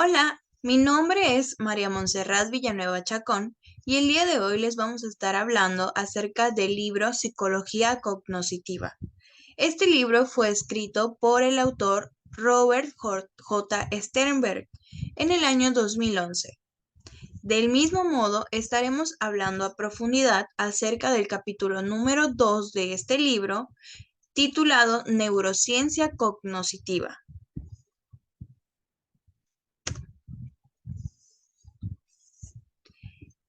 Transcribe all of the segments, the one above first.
Hola, mi nombre es María Montserrat Villanueva Chacón y el día de hoy les vamos a estar hablando acerca del libro Psicología Cognoscitiva. Este libro fue escrito por el autor Robert J. Sternberg en el año 2011. Del mismo modo, estaremos hablando a profundidad acerca del capítulo número 2 de este libro, titulado Neurociencia Cognoscitiva.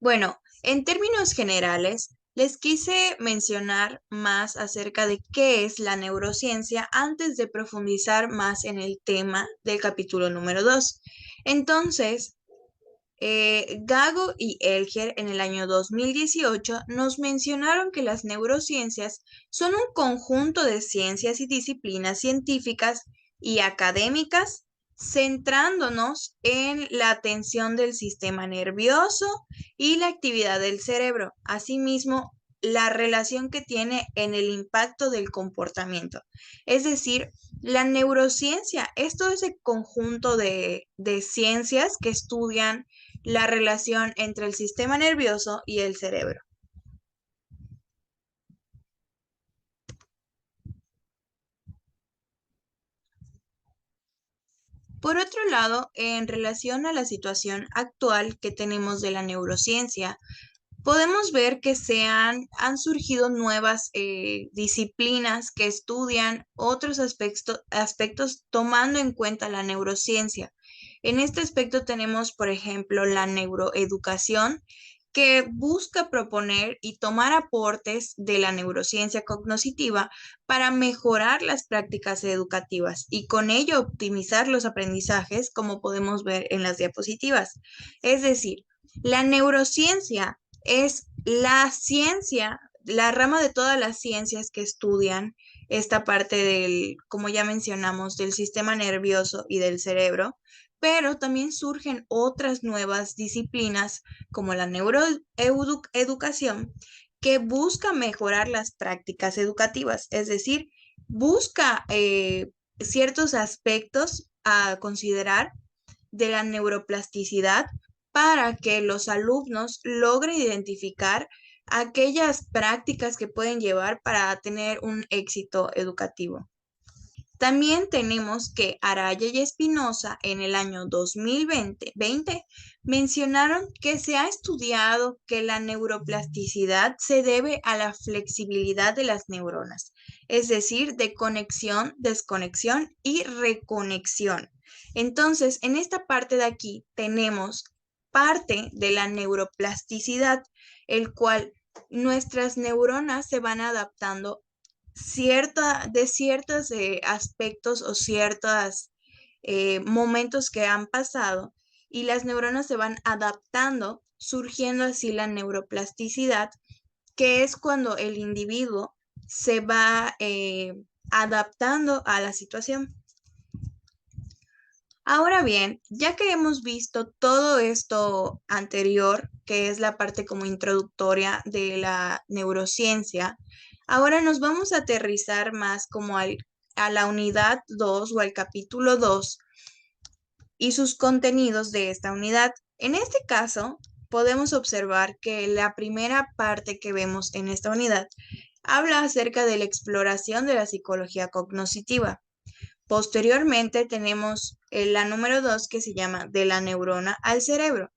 Bueno, en términos generales, les quise mencionar más acerca de qué es la neurociencia antes de profundizar más en el tema del capítulo número 2. Entonces, Gago y Elger en el año 2018 nos mencionaron que las neurociencias son un conjunto de ciencias y disciplinas científicas y académicas centrándonos en la atención del sistema nervioso y la actividad del cerebro, asimismo la relación que tiene en el impacto del comportamiento. Es decir, la neurociencia es todo ese conjunto de ciencias que estudian la relación entre el sistema nervioso y el cerebro. Por otro lado, en relación a la situación actual que tenemos de la neurociencia, podemos ver que han surgido nuevas disciplinas que estudian otros aspectos tomando en cuenta la neurociencia. En este aspecto tenemos, por ejemplo, la neuroeducación, que busca proponer y tomar aportes de la neurociencia cognoscitiva para mejorar las prácticas educativas y con ello optimizar los aprendizajes, como podemos ver en las diapositivas. Es decir, la neurociencia es la ciencia, la rama de todas las ciencias que estudian esta parte del, como ya mencionamos, del sistema nervioso y del cerebro, pero también surgen otras nuevas disciplinas como la neuroeducación que busca mejorar las prácticas educativas, es decir, busca ciertos aspectos a considerar de la neuroplasticidad para que los alumnos logren identificar aquellas prácticas que pueden llevar para tener un éxito educativo. También tenemos que Araya y Espinosa en el año 2020 mencionaron que se ha estudiado que la neuroplasticidad se debe a la flexibilidad de las neuronas, es decir, de conexión, desconexión y reconexión. Entonces, en esta parte de aquí tenemos parte de la neuroplasticidad, el cual nuestras neuronas se van adaptando de ciertos aspectos o ciertos momentos que han pasado y las neuronas se van adaptando, surgiendo así la neuroplasticidad, que es cuando el individuo se va adaptando a la situación. Ahora bien, ya que hemos visto todo esto anterior, que es la parte como introductoria de la neurociencia, ahora nos vamos a aterrizar más como a la unidad 2 o al capítulo 2 y sus contenidos de esta unidad. En este caso, podemos observar que la primera parte que vemos en esta unidad habla acerca de la exploración de la psicología cognoscitiva. Posteriormente tenemos la número 2 que se llama de la neurona al cerebro.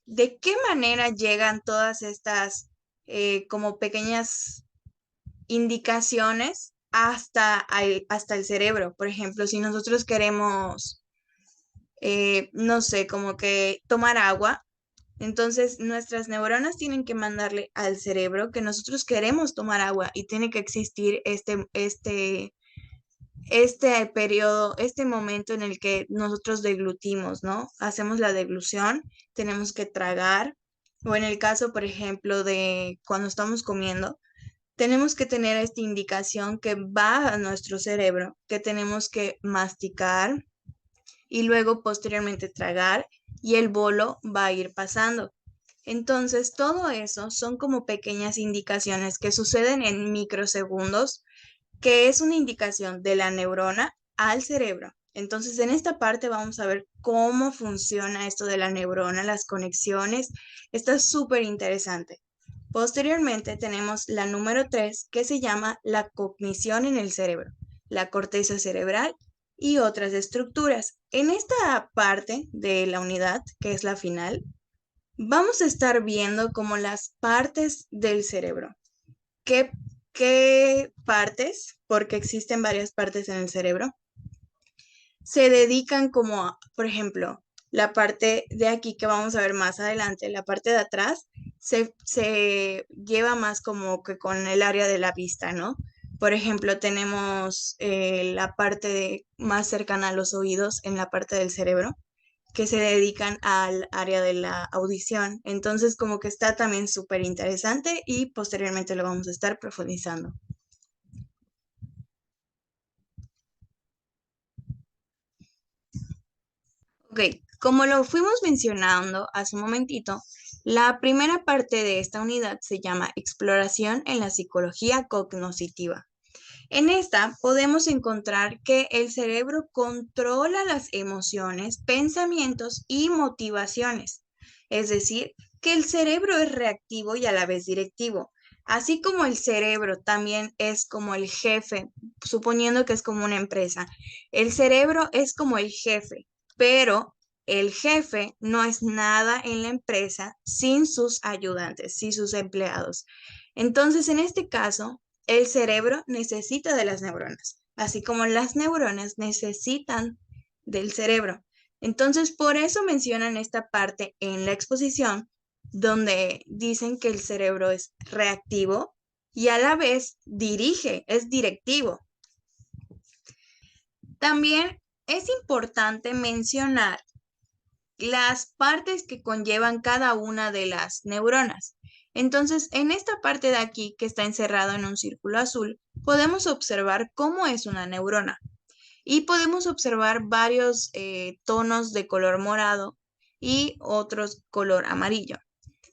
¿De qué manera llegan todas estas como pequeñas indicaciones hasta el cerebro? Por ejemplo, si nosotros queremos, no sé, como que tomar agua, entonces nuestras neuronas tienen que mandarle al cerebro que nosotros queremos tomar agua y tiene que existir este periodo, este momento en el que nosotros deglutimos, ¿no? Hacemos la deglución, tenemos que tragar, o en el caso, por ejemplo, de cuando estamos comiendo, tenemos que tener esta indicación que va a nuestro cerebro, que tenemos que masticar y luego posteriormente tragar y el bolo va a ir pasando. Entonces, todo eso son como pequeñas indicaciones que suceden en microsegundos que es una indicación de la neurona al cerebro. Entonces, en esta parte vamos a ver cómo funciona esto de la neurona, las conexiones. Está súper interesante. Posteriormente tenemos la número 3, que se llama la cognición en el cerebro, la corteza cerebral y otras estructuras. En esta parte de la unidad, que es la final, vamos a estar viendo como las partes del cerebro. ¿Qué, qué partes? Porque existen varias partes en el cerebro. Se dedican como, por ejemplo, la parte de aquí que vamos a ver más adelante, la parte de atrás, se lleva más como que con el área de la vista, ¿no? Por ejemplo, tenemos la parte más cercana a los oídos en la parte del cerebro que se dedican al área de la audición. Entonces, como que está también súper interesante y posteriormente lo vamos a estar profundizando. Ok, como lo fuimos mencionando hace un momentito, la primera parte de esta unidad se llama Exploración en la psicología cognoscitiva. En esta podemos encontrar que el cerebro controla las emociones, pensamientos y motivaciones. Es decir, que el cerebro es reactivo y a la vez directivo. Así como el cerebro también es como el jefe, suponiendo que es como una empresa. El cerebro es como el jefe, pero el jefe no es nada en la empresa sin sus ayudantes, sin sus empleados. Entonces, en este caso, el cerebro necesita de las neuronas, así como las neuronas necesitan del cerebro. Entonces, por eso mencionan esta parte en la exposición, donde dicen que el cerebro es reactivo y a la vez dirige, es directivo. También es importante mencionar las partes que conllevan cada una de las neuronas. Entonces, en esta parte de aquí, que está encerrado en un círculo azul, podemos observar cómo es una neurona y podemos observar varios tonos de color morado y otros color amarillo.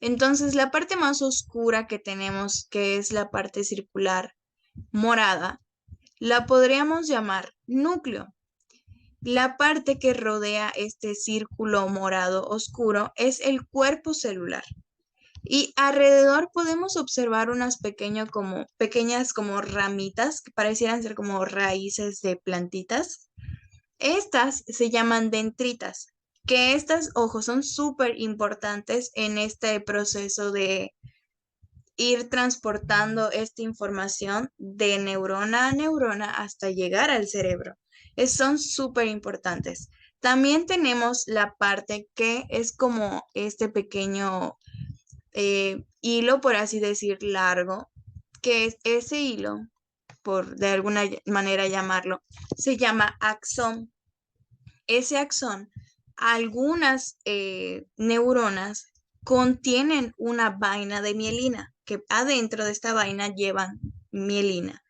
Entonces, la parte más oscura que tenemos, que es la parte circular morada, la podríamos llamar núcleo. La parte que rodea este círculo morado oscuro es el cuerpo celular. Y alrededor podemos observar pequeñas como ramitas que parecieran ser como raíces de plantitas. Estas se llaman dendritas, que estas, ojos son súper importantes en este proceso de ir transportando esta información de neurona a neurona hasta llegar al cerebro. Son súper importantes. También tenemos la parte que es como este pequeño hilo, por así decir, largo, que es ese hilo, por de alguna manera llamarlo, se llama axón. Ese axón, algunas neuronas contienen una vaina de mielina, que adentro de esta vaina llevan mielina.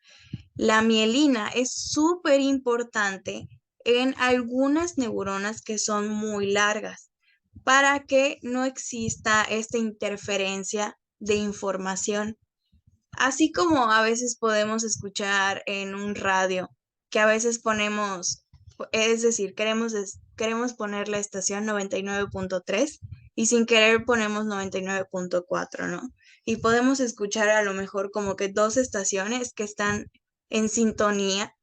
La mielina es súper importante en algunas neuronas que son muy largas para que no exista esta interferencia de información. Así como a veces podemos escuchar en un radio, que a veces ponemos, es decir, queremos poner la estación 99.3 y sin querer ponemos 99.4, ¿no? Y podemos escuchar a lo mejor como que dos estaciones que están en sintonía,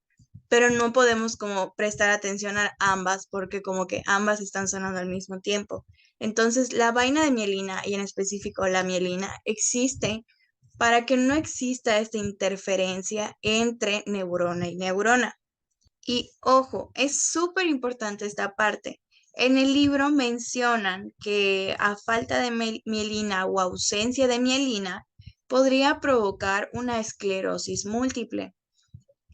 pero no podemos como prestar atención a ambas porque como que ambas están sonando al mismo tiempo. Entonces, la vaina de mielina y en específico la mielina existe para que no exista esta interferencia entre neurona y neurona. Y ojo, es súper importante esta parte. En el libro mencionan que a falta de mielina o ausencia de mielina podría provocar una esclerosis múltiple.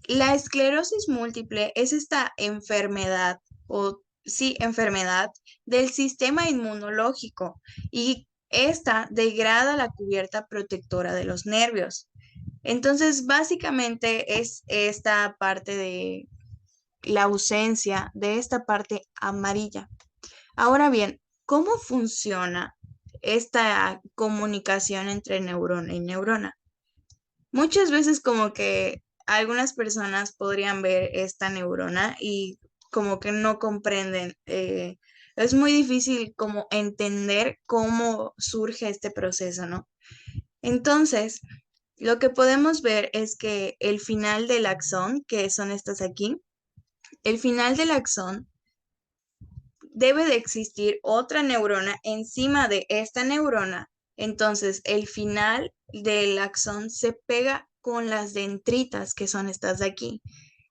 La esclerosis múltiple es esta enfermedad o sí, enfermedad del sistema inmunológico y esta degrada la cubierta protectora de los nervios. Entonces, básicamente es esta parte de la ausencia de esta parte amarilla. Ahora bien, ¿cómo funciona esta comunicación entre neurona y neurona? Muchas veces como que algunas personas podrían ver esta neurona y como que no comprenden. Es muy difícil como entender cómo surge este proceso, ¿no? Entonces, lo que podemos ver es que el final del axón, que son estas aquí, el final del axón debe de existir otra neurona encima de esta neurona. Entonces, el final del axón se pega con las dendritas, que son estas de aquí.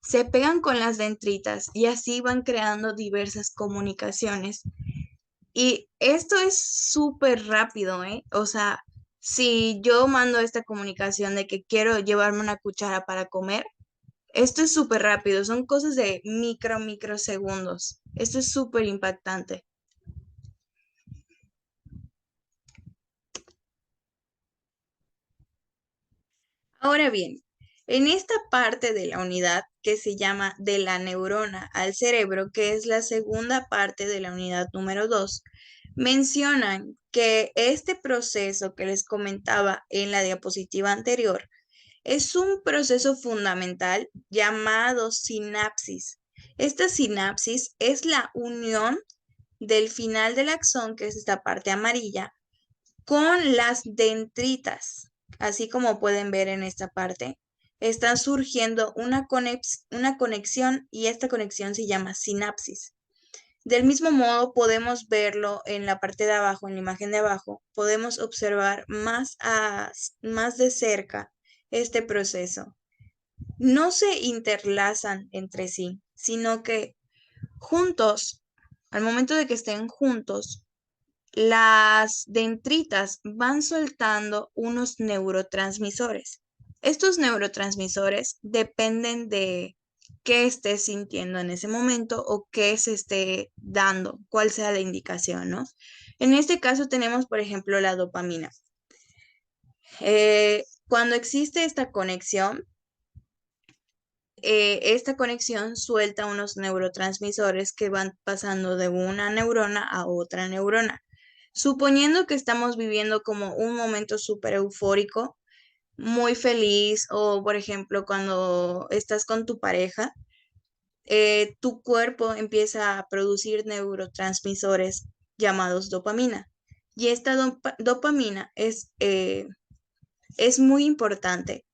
Se pegan con las dendritas y así van creando diversas comunicaciones. Y esto es súper rápido, ¿eh? O sea, si yo mando esta comunicación de que quiero llevarme una cuchara para comer, esto es súper rápido, son cosas de microsegundos. Esto es súper impactante. Ahora bien, en esta parte de la unidad que se llama de la neurona al cerebro, que es la segunda parte de la unidad número 2, mencionan que este proceso que les comentaba en la diapositiva anterior es un proceso fundamental llamado sinapsis. Esta sinapsis es la unión del final del axón, que es esta parte amarilla, con las dendritas. Así como pueden ver en esta parte, está surgiendo una conexión y esta conexión se llama sinapsis. Del mismo modo, podemos verlo en la parte de abajo, en la imagen de abajo, podemos observar más de cerca este proceso. No se interlazan entre sí, sino que juntos, al momento de que estén juntos, las dendritas van soltando unos neurotransmisores. Estos neurotransmisores dependen de qué estés sintiendo en ese momento o qué se esté dando, cuál sea la indicación, ¿no? En este caso tenemos, por ejemplo, la dopamina. Cuando existe esta conexión suelta unos neurotransmisores que van pasando de una neurona a otra neurona. Suponiendo que estamos viviendo como un momento súper eufórico, muy feliz, o por ejemplo, cuando estás con tu pareja, tu cuerpo empieza a producir neurotransmisores llamados dopamina. Y esta dopamina es muy importante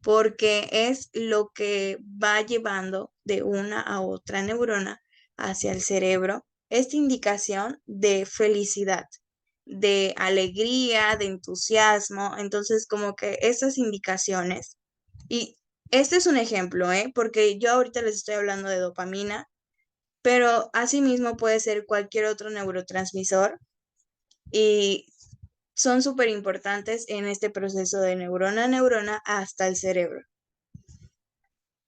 porque es lo que va llevando de una a otra neurona hacia el cerebro esta indicación de felicidad, de alegría, de entusiasmo. Entonces, como que esas indicaciones, y este es un ejemplo, ¿eh? Porque yo ahorita les estoy hablando de dopamina, pero asimismo puede ser cualquier otro neurotransmisor y son súper importantes en este proceso de neurona a neurona hasta el cerebro.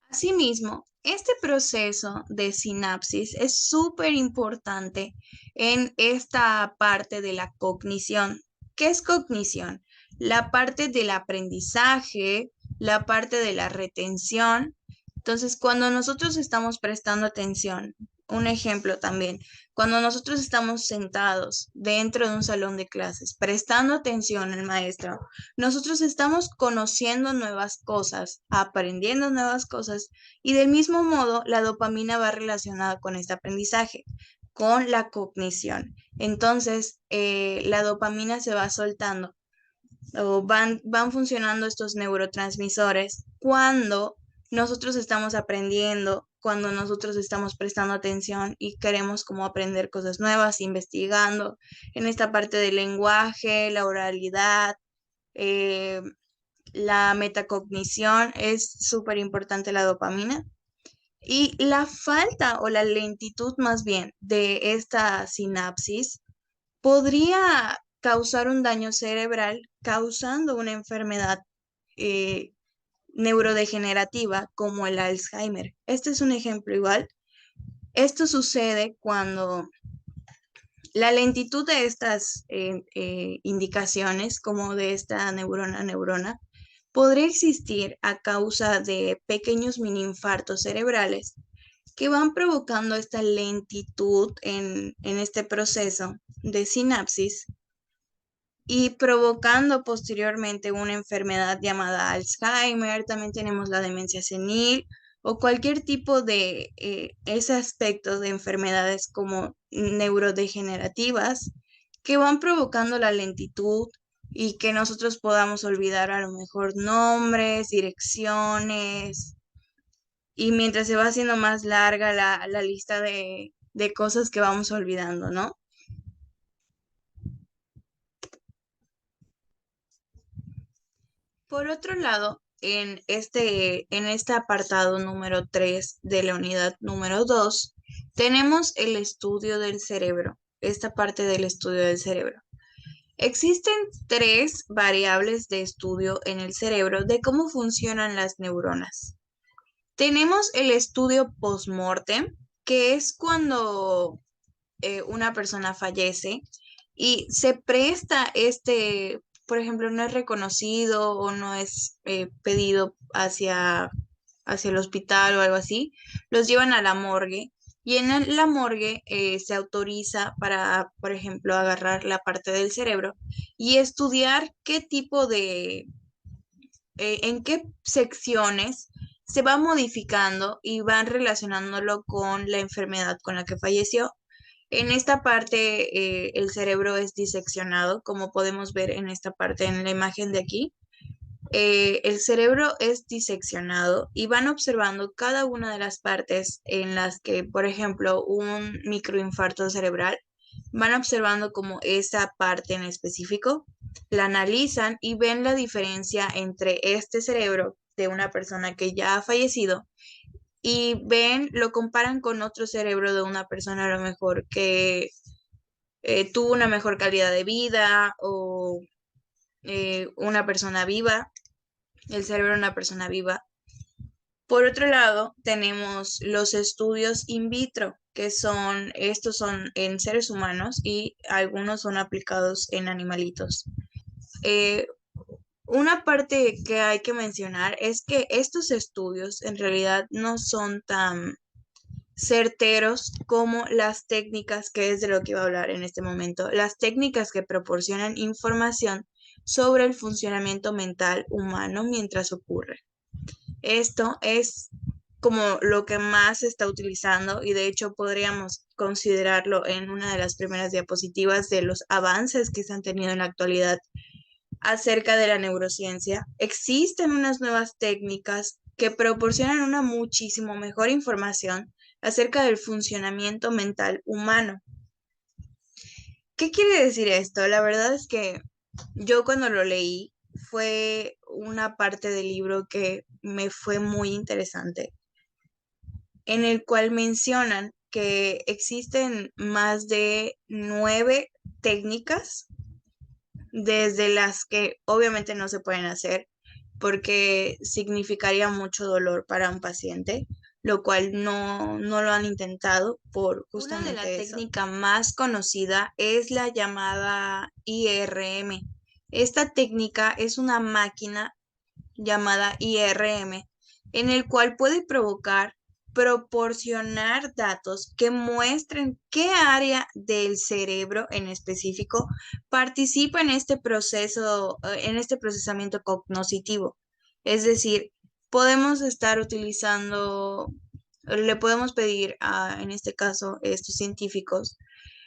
Asimismo, este proceso de sinapsis es súper importante en esta parte de la cognición. ¿Qué es cognición? La parte del aprendizaje, la parte de la retención. Entonces, cuando nosotros estamos prestando atención, un ejemplo también, cuando nosotros estamos sentados dentro de un salón de clases, prestando atención al maestro, nosotros estamos conociendo nuevas cosas, aprendiendo nuevas cosas y del mismo modo la dopamina va relacionada con este aprendizaje, con la cognición. Entonces, la dopamina se va soltando o van funcionando estos neurotransmisores cuando nosotros estamos aprendiendo, cuando nosotros estamos prestando atención y queremos como aprender cosas nuevas, investigando en esta parte del lenguaje, la oralidad, eh, la metacognición, es súper importante la dopamina. Y la falta o la lentitud más bien de esta sinapsis podría causar un daño cerebral causando una enfermedad eh, neurodegenerativa como el Alzheimer. Este es un ejemplo igual. Esto sucede cuando la lentitud de estas indicaciones, como de esta neurona a neurona, podría existir a causa de pequeños mini infartos cerebrales que van provocando esta lentitud en este proceso de sinapsis y provocando posteriormente una enfermedad llamada Alzheimer. También tenemos la demencia senil o cualquier tipo de ese aspecto de enfermedades como neurodegenerativas que van provocando la lentitud y que nosotros podamos olvidar a lo mejor nombres, direcciones, y mientras se va haciendo más larga la lista de cosas que vamos olvidando, ¿no? Por otro lado, en este apartado número 3 de la unidad número 2 tenemos el estudio del cerebro, esta parte del estudio del cerebro. Existen tres variables de estudio en el cerebro de cómo funcionan las neuronas. Tenemos el estudio post-mortem, que es cuando una persona fallece y se presta por ejemplo, no es reconocido o no es pedido hacia el hospital o algo así, los llevan a la morgue y en la morgue se autoriza para, por ejemplo, agarrar la parte del cerebro y estudiar qué tipo en qué secciones se va modificando y van relacionándolo con la enfermedad con la que falleció. En esta parte, el cerebro es diseccionado, como podemos ver en esta parte, en la imagen de aquí. El cerebro es diseccionado y van observando cada una de las partes en las que, por ejemplo, un microinfarto cerebral, van observando como esa parte en específico, la analizan y ven la diferencia entre este cerebro de una persona que ya ha fallecido y ven, lo comparan con otro cerebro de una persona a lo mejor que tuvo una mejor calidad de vida o una persona viva, el cerebro de una persona viva. Por otro lado, tenemos los estudios in vitro, estos son en seres humanos y algunos son aplicados en animalitos. Eh, una parte que hay que mencionar es que estos estudios en realidad no son tan certeros como las técnicas, que es de lo que iba a hablar en este momento, las técnicas que proporcionan información sobre el funcionamiento mental humano mientras ocurre. Esto es como lo que más se está utilizando y de hecho podríamos considerarlo en una de las primeras diapositivas de los avances que se han tenido en la actualidad acerca de la neurociencia. Existen unas nuevas técnicas que proporcionan una muchísimo mejor información acerca del funcionamiento mental humano. ¿Qué quiere decir esto? La verdad es que yo cuando lo leí fue una parte del libro que me fue muy interesante, en el cual mencionan que existen más de 9 técnicas, desde las que obviamente no se pueden hacer porque significaría mucho dolor para un paciente, lo cual no lo han intentado por justamente una de la técnica más conocida es la llamada IRM. Esta técnica es una máquina llamada IRM, en el cual puede proporcionar datos que muestren qué área del cerebro en específico participa en este proceso, en este procesamiento cognoscitivo. Es decir, podemos estar utilizando, le podemos pedir en este caso, estos científicos,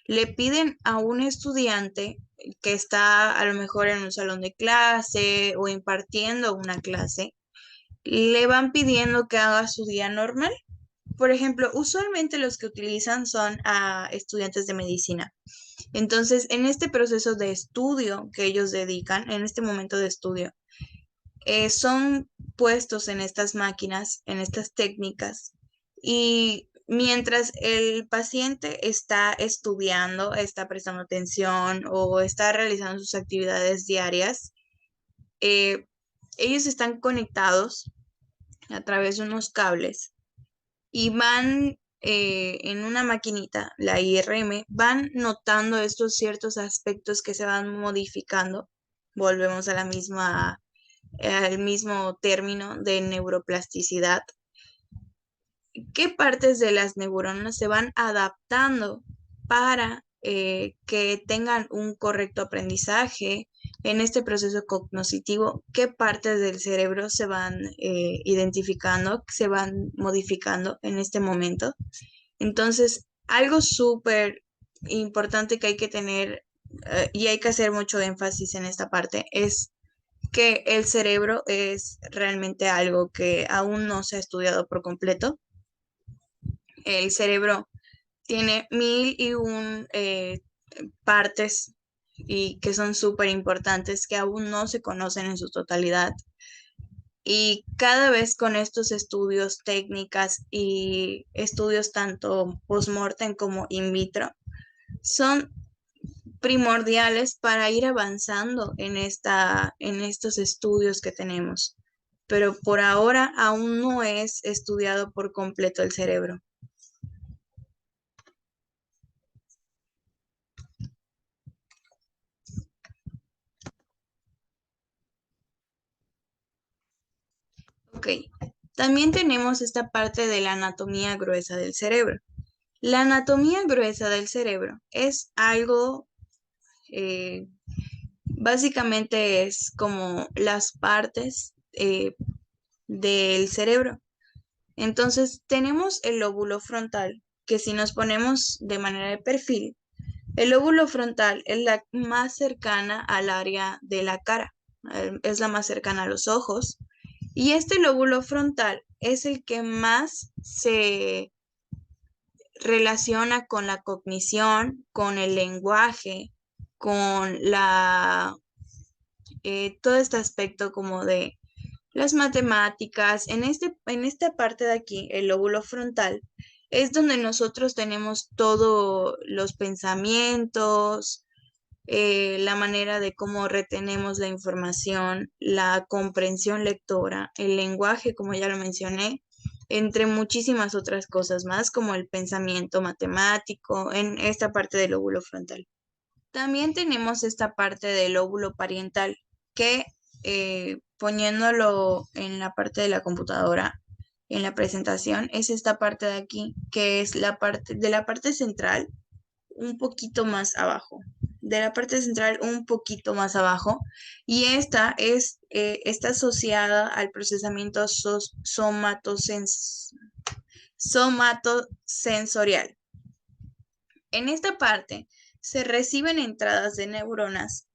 le piden a un estudiante que está a lo mejor en un salón de clase o impartiendo una clase, le van pidiendo que haga su día normal. Por ejemplo, usualmente los que utilizan son a estudiantes de medicina. Entonces, en este proceso de estudio que ellos dedican, en este momento de estudio, son puestos en estas máquinas, en estas técnicas, y mientras el paciente está estudiando, está prestando atención o está realizando sus actividades diarias, eh, ellos están conectados a través de unos cables y van en una maquinita, la IRM, van notando estos ciertos aspectos que se van modificando. Volvemos a al mismo término de neuroplasticidad. ¿Qué partes de las neuronas se van adaptando para que tengan un correcto aprendizaje en este proceso cognitivo, qué partes del cerebro se van identificando, se van modificando en este momento. Entonces, algo súper importante que hay que tener y hay que hacer mucho énfasis en esta parte es que el cerebro es realmente algo que aún no se ha estudiado por completo. El cerebro tiene mil y un partes y que son súper importantes que aún no se conocen en su totalidad. Y cada vez con estos estudios técnicas y estudios tanto post-mortem como in vitro, son primordiales para ir avanzando en estos estudios que tenemos. Pero por ahora aún no es estudiado por completo el cerebro. Ok, también tenemos esta parte de la anatomía gruesa del cerebro. La anatomía gruesa del cerebro es algo, eh, básicamente es como las partes del cerebro. Entonces tenemos el lóbulo frontal, que si nos ponemos de manera de perfil, el lóbulo frontal es la más cercana al área de la cara, es la más cercana a los ojos. Y este lóbulo frontal es el que más se relaciona con la cognición, con el lenguaje, con todo este aspecto como de las matemáticas. En esta parte de aquí, el lóbulo frontal, es donde nosotros tenemos todos los pensamientos, la manera de cómo retenemos la información, la comprensión lectora, el lenguaje, como ya lo mencioné, entre muchísimas otras cosas más, como el pensamiento matemático, en esta parte del lóbulo frontal. También tenemos esta parte del lóbulo parietal, que poniéndolo en la parte de la computadora, en la presentación, es esta parte de aquí, que es la parte de la parte central un poquito más abajo, de la parte central un poquito más abajo, y esta está asociada al procesamiento somatosensorial. En esta parte se reciben entradas de neuronas.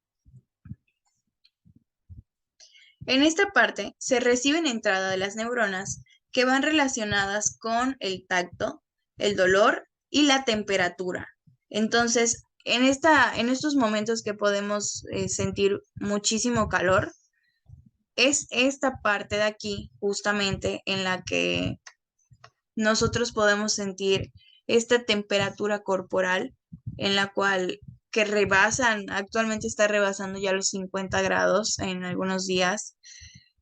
En esta parte se reciben entradas de las neuronas que van relacionadas con el tacto, el dolor y la temperatura. Entonces, en estos momentos que podemos sentir muchísimo calor, es esta parte de aquí justamente en la que nosotros podemos sentir esta temperatura corporal en la cual que actualmente está rebasando ya los 50 grados en algunos días.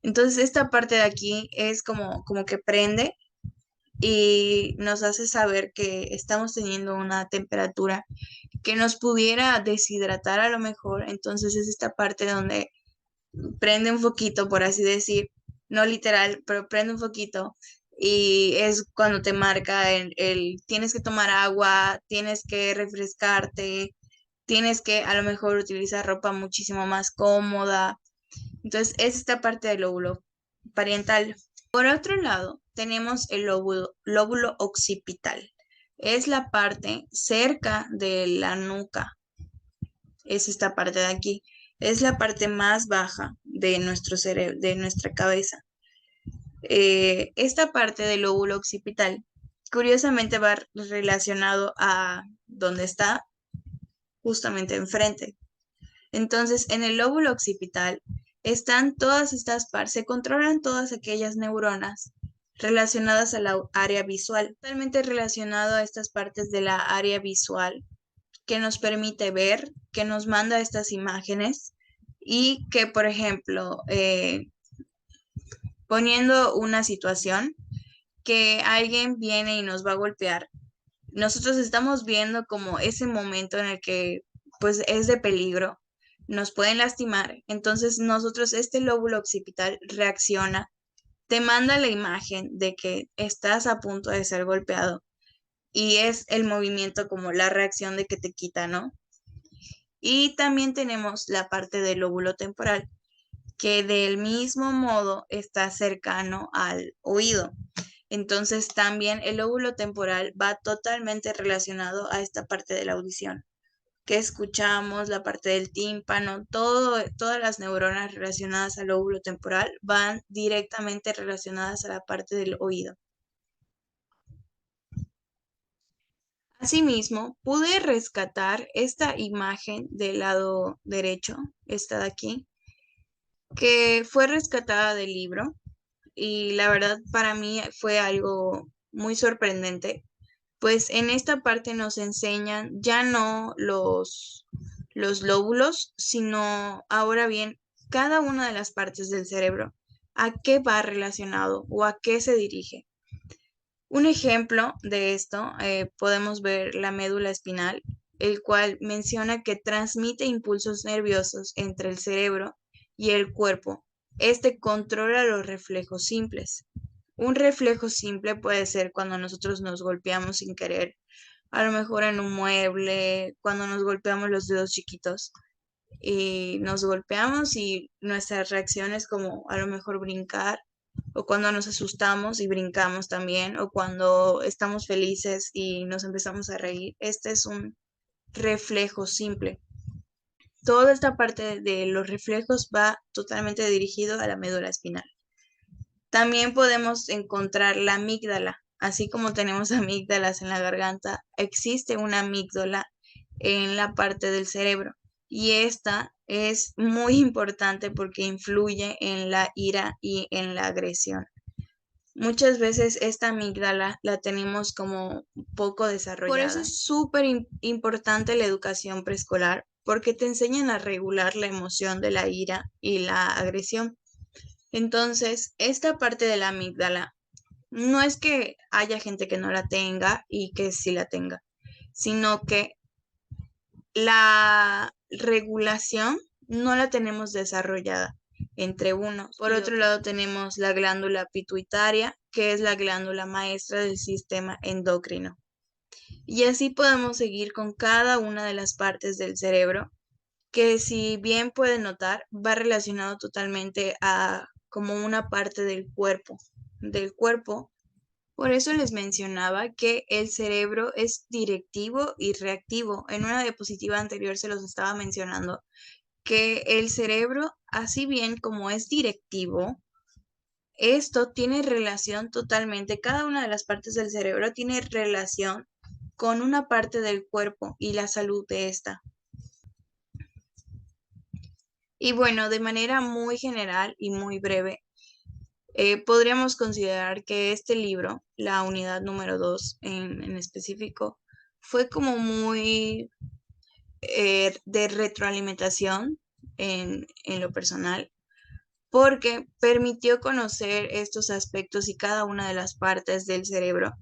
Entonces esta parte de aquí es como que prende y nos hace saber que estamos teniendo una temperatura que nos pudiera deshidratar a lo mejor. Entonces es esta parte donde prende un foquito, por así decir, no literal, pero prende un foquito y es cuando te marca tienes que tomar agua, tienes que refrescarte, tienes que a lo mejor utilizar ropa muchísimo más cómoda. Entonces, es esta parte del lóbulo parietal. Por otro lado, tenemos el lóbulo occipital. Es la parte cerca de la nuca. Es esta parte de aquí. Es la parte más baja de nuestro cerebro, de nuestra cabeza. Esta parte del lóbulo occipital, curiosamente, va relacionado a donde está justamente enfrente. Entonces, en el lóbulo occipital están todas estas partes, se controlan todas aquellas neuronas relacionadas a la área visual, totalmente relacionado a estas partes de la área visual que nos permite ver, que nos manda estas imágenes y que, por ejemplo, poniendo una situación que alguien viene y nos va a golpear, nosotros estamos viendo como ese momento en el que pues es de peligro, nos pueden lastimar, entonces nosotros, este lóbulo occipital reacciona, te manda la imagen de que estás a punto de ser golpeado y es el movimiento como la reacción de que te quita, ¿no? Y también tenemos la parte del lóbulo temporal, que del mismo modo está cercano al oído. Entonces también el lóbulo temporal va totalmente relacionado a esta parte de la audición que escuchamos, la parte del tímpano, todas las neuronas relacionadas al lóbulo temporal van directamente relacionadas a la parte del oído. Asimismo, pude rescatar esta imagen del lado derecho, esta de aquí, que fue rescatada del libro y la verdad para mí fue algo muy sorprendente, pues en esta parte nos enseñan ya no los lóbulos, sino ahora bien cada una de las partes del cerebro, a qué va relacionado o a qué se dirige. Un ejemplo de esto podemos ver la médula espinal, el cual menciona que transmite impulsos nerviosos entre el cerebro y el cuerpo. Este controla los reflejos simples. Un reflejo simple puede ser cuando nosotros nos golpeamos sin querer, a lo mejor en un mueble, cuando nos golpeamos los dedos chiquitos y nos golpeamos y nuestra reacción es como a lo mejor brincar, o cuando nos asustamos y brincamos también, o cuando estamos felices y nos empezamos a reír. Este es un reflejo simple. Toda esta parte de los reflejos va totalmente dirigido a la médula espinal. También podemos encontrar la amígdala. Así como tenemos amígdalas en la garganta, existe una amígdala en la parte del cerebro. Y esta es muy importante porque influye en la ira y en la agresión. Muchas veces esta amígdala la tenemos como poco desarrollada. Por eso es súper importante la educación preescolar, porque te enseñan a regular la emoción de la ira y la agresión. Entonces, esta parte de la amígdala no es que haya gente que no la tenga y que sí la tenga, sino que la regulación no la tenemos desarrollada entre unos. Por otro lado, tenemos la glándula pituitaria, que es la glándula maestra del sistema endocrino. Y así podemos seguir con cada una de las partes del cerebro, que si bien pueden notar, va relacionado totalmente a como una parte del cuerpo. Por eso les mencionaba que el cerebro es directivo y reactivo. En una diapositiva anterior se los estaba mencionando que el cerebro, así bien como es directivo, esto tiene relación totalmente, cada una de las partes del cerebro tiene relación con una parte del cuerpo y la salud de esta. Y bueno, de manera muy general y muy breve, podríamos considerar que este libro, la unidad número 2 en específico, fue como muy de retroalimentación en lo personal, porque permitió conocer estos aspectos y cada una de las partes del cerebro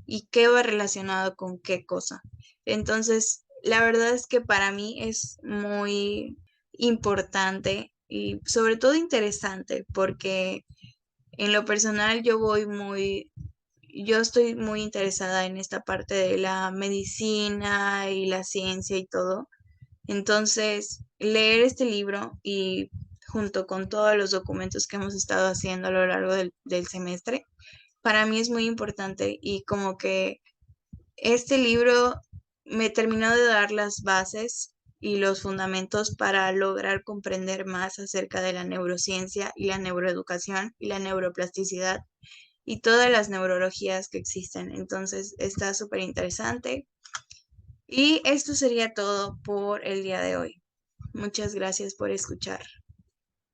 y qué va relacionado con qué cosa. Entonces, la verdad es que para mí es muy importante y sobre todo interesante porque en lo personal yo estoy muy interesada en esta parte de la medicina y la ciencia y todo. Entonces, leer este libro y junto con todos los documentos que hemos estado haciendo a lo largo del semestre, para mí es muy importante y como que este libro me terminó de dar las bases y los fundamentos para lograr comprender más acerca de la neurociencia y la neuroeducación y la neuroplasticidad y todas las neurologías que existen. Entonces, está súper interesante. Y esto sería todo por el día de hoy. Muchas gracias por escuchar.